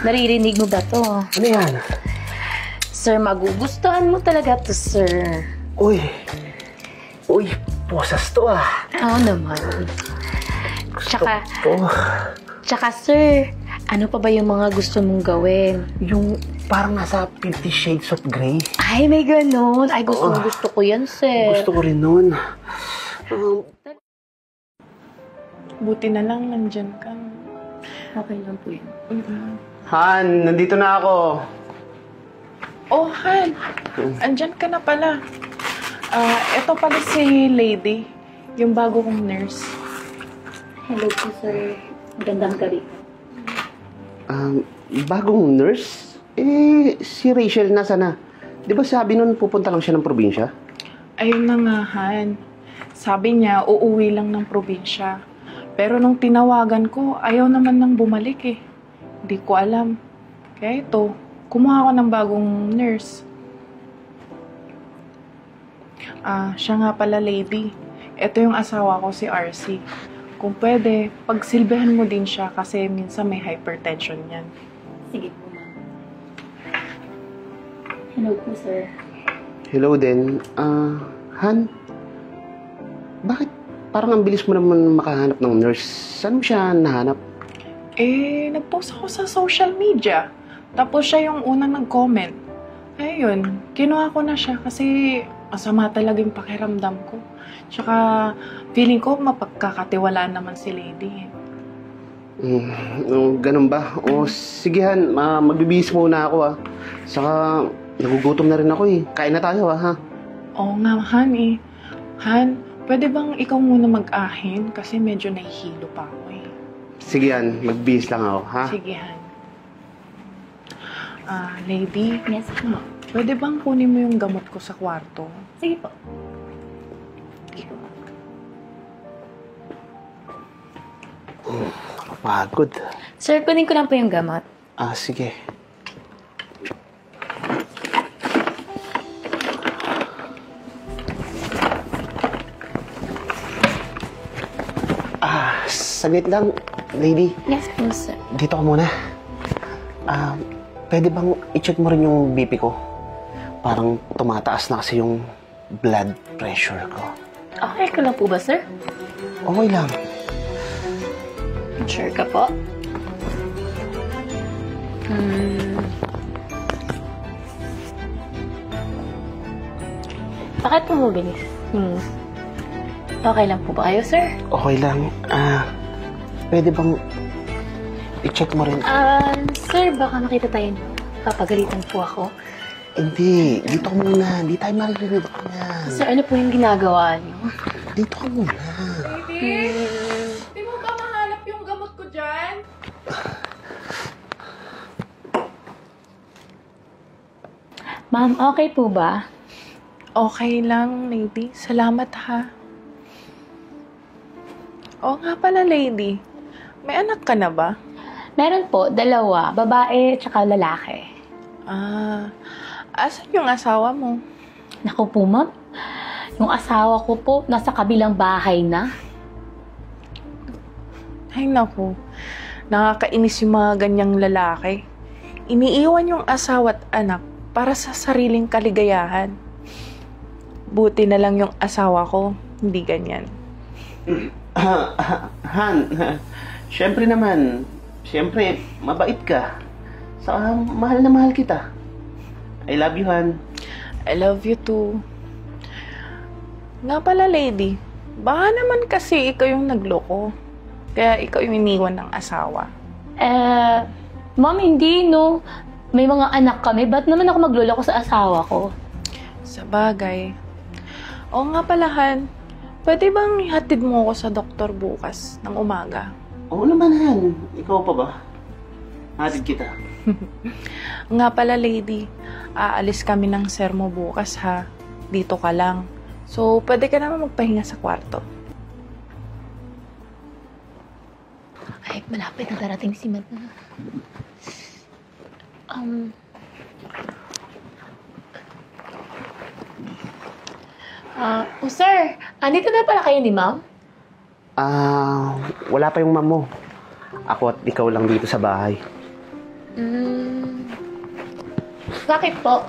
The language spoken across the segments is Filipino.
Naririnig mo ba to? Ano yan? Sir, magugustuhan mo talaga to, sir. Uy, posas to ah. Oo naman. Tsaka, Oh, tsaka sir, ano pa ba yung mga gusto mong gawin? yung parang nasa 50 Shades of Grey. Ay, may ganun. Ay, gusto ko yan, sir. Gusto ko rin nun. Buti na lang nandyan ka. Okay lang po yun. Han, nandito na ako. Oh, Han! Andyan ka na pala. Ito pala si Lady, yung bago kong nurse. Hello po, sir. Magandang gabi. Bagong nurse? Si Rachel nasa na? Di ba sabi nun pupunta lang siya ng probinsya? Ayun na nga, Han. Sabi niya, uuwi lang ng probinsya. Pero nung tinawagan ko, ayaw naman nang bumalik eh. Hindi ko alam. Kaya ito, kumuha ako ng bagong nurse. Siya nga pala, Lady. Ito yung asawa ko, si RC. Kung pwede, pagsilbihan mo din siya kasi minsan may hypertension yan. Sige po, ma'am. Hello po, sir. Hello din. Han, bakit parang ang bilis mo naman makahanap ng nurse? Saan mo siya nahanap? Nag-post ako sa social media. Tapos siya yung unang nag-comment. Ayun, kinuha ko na siya kasi masama talaga yung pakiramdam ko. Tsaka feeling ko mapagkakatiwalaan naman si Lady. Ganun ba? Sige Han, magbibihis muna ako Saka nagugutom na rin ako Kain na tayo ha? Oo nga, Han Han, pwede bang ikaw muna mag-ahin? Kasi medyo nahihilo pa ako Sige Han, magbihis lang ako ha? Sige, Han. Lady? Yes po, ma'am. Pwede bang kunin mo yung gamot ko sa kwarto? Sige po. Pagod. Sir, kunin ko lang po yung gamot. Sige. Saglit lang, Lady. Yes po, sir. Dito ka muna. Pwede bang i-check mo rin yung BP ko? Parang tumataas na kasi yung blood pressure ko. Okay ka lang po ba, sir? Okay lang. Sure ka po? Bakit po mabilis? Okay lang po ba kayo, sir? Okay lang. Pwede bang i-check mo rin? Sir, baka makita tayo. Papagalitan po ako. Hindi. Dito ka muna. Hindi tayo maririnig niya. Sir, ano po yung ginagawa niyo? Dito ka muna. Di mo ba mahanap yung gamot ko dyan? Ma'am, okay po ba? Okay lang, Lady. Salamat, ha. Oo nga pala, Lady. May anak ka na ba? Meron po, 2. Babae tsaka lalaki. Asan yung asawa mo? Naku po, ma'am. Yung asawa ko po, nasa kabilang bahay na. Ay, naku. Nakakainis yung mga ganyang lalaki. Iniiwan yung asawa at anak para sa sariling kaligayahan. Buti na lang yung asawa ko, hindi ganyan. Han, syempre naman. Syempre, mabait ka. Saka mahal na mahal kita. I love you, Han. I love you too. Nga pala, Lady. Baka naman kasi ikaw yung nagloko. Kaya ikaw yung iniwan ng asawa. Ma'am, hindi, no. May mga anak kami. Ba't naman ako magluloko sa asawa ko? Sa bagay. Oo nga pala, Han. Pwede bang ihatid mo ako sa doktor bukas ng umaga? Oo naman, Han. Ikaw pa ba? Hatid kita. Nga pala, Lady. Aalis kami ng sermo bukas, ha? Dito ka lang. So, pwede ka naman magpahinga sa kwarto. Ay, malapit na darating si Matt. Sir, andito na pala kayo ni ma'am? Wala pa yung mom mo. Ako at ikaw lang dito sa bahay. Bakit po?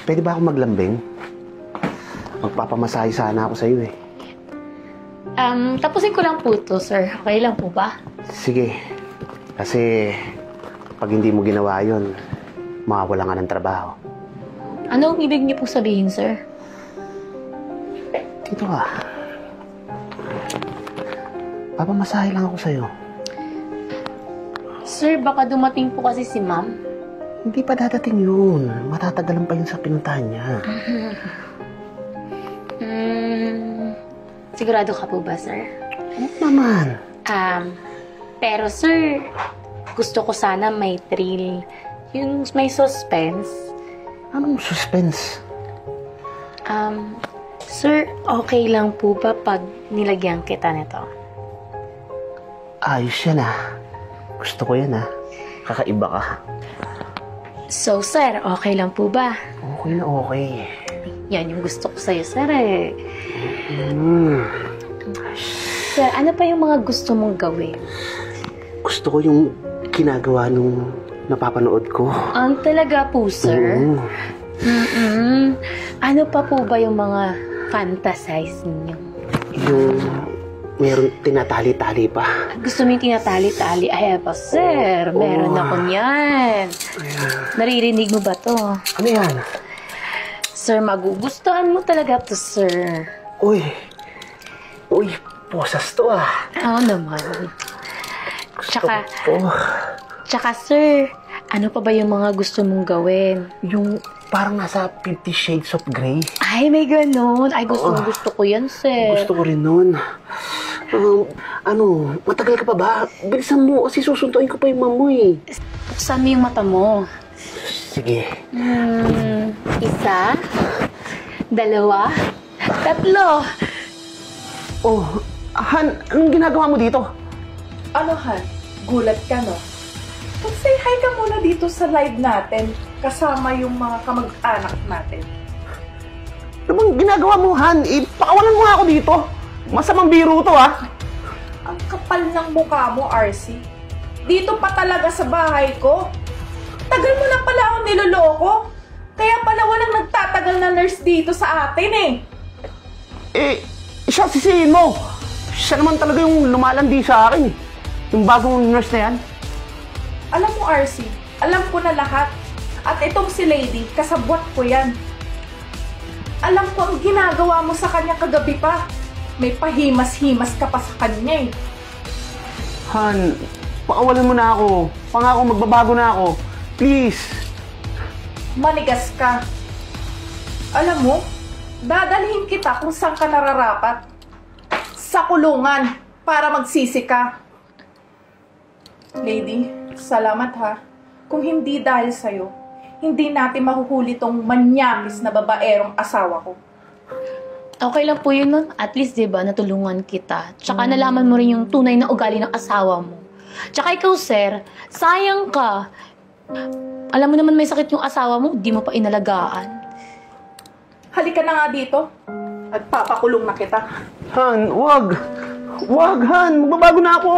Pwede ba ako maglambing? Magpapamasahe sana ako sa'yo eh. Tapusin ko lang po to, sir. Okay lang po ba? Sige. Kasi pag hindi mo ginawa yun, mawawala ka ng trabaho. Ano ang ibig niyo po sabihin, sir? Dito ka. Papamasahe lang ako sa'yo. Sir, baka dumating po kasi si ma'am. Hindi pa dadating yun. Matatagalan pa yun sa pinuntahan niya. Sigurado ka po ba, sir? Oo naman. Pero sir, gusto ko sana may thrill. Yung may suspense. Anong suspense? Sir, okay lang po ba pag nilagyan kita nito? Ayos yan ah. Gusto ko yan ah. Kakaiba ka. So, sir, okay lang po ba? Okay na okay. Yan yung gusto ko sa'yo, sir eh. Sir, ano pa yung mga gusto mong gawin? Gusto ko yung ginagawa nung napapanood ko. Talaga po, sir? Ano pa po ba yung mga fantasize ninyo? Yung meron tinatali-tali pa. Gusto mo yung tinatali-tali? Ay, pa, sir. Meron ako niyan. Naririnig mo ba to? Ano yan? Sir, magugustuhan mo talaga to, sir. Uy, posas to ah. Oo naman. Tsaka, Gusto. sir, ano pa ba yung mga gusto mong gawin? Yung parang nasa 50 Shades of Grey. Ay, may ganun. Ay, gusto ko yan, sir. Gusto ko rin nun. Matagal ka pa ba? Bilisan mo kasi susuntuin ko pa yung mamoy. Buksan mo yung mata mo. Sige. Isa, dalawa, tatlo. Oh, Han, anong ginagawa mo dito? Ano, Han? Gulat ka, no? Mag-say hi ka muna dito sa live natin kasama yung mga kamag-anak natin. Ano bang ginagawa mo, Han? Pakawalan mo nga ako dito. Masamang biro to, ah. Ang kapal ng mukha mo, RC. Dito pa talaga sa bahay ko. Tagal mo na pala ako niloloko. Kaya pala walang nagtatagal na nurse dito sa atin eh. Siya sisihin mo. Siya naman talaga yung lumalandi sa akin. Yung bagong nurse na yan. Alam mo, RC, alam ko na lahat. At itong si Lady, kasabwat ko yan. Alam ko ang ginagawa mo sa kanya kagabi pa. May pahimas-himas ka pa sa kanya eh. Han, pakawalan mo na ako. Pangako, magbabago na ako. Please. Manigas ka. Alam mo, dadalhin kita kung saan ka nararapat. Sa kulungan, para magsisi ka. Lady, salamat ha. Kung hindi dahil sa'yo, hindi natin mahuhuli tong manyakis na babaerong asawa ko. Okay lang po yun nun. At least, diba, natulungan kita. Tsaka nalaman mo rin yung tunay na ugali ng asawa mo. Tsaka ikaw, sir, sayang ka. Alam mo naman may sakit yung asawa mo, di mo pa inalagaan. Halika na nga dito at papakulong na kita. Han, wag. Wag, Han. Magbabago na ako.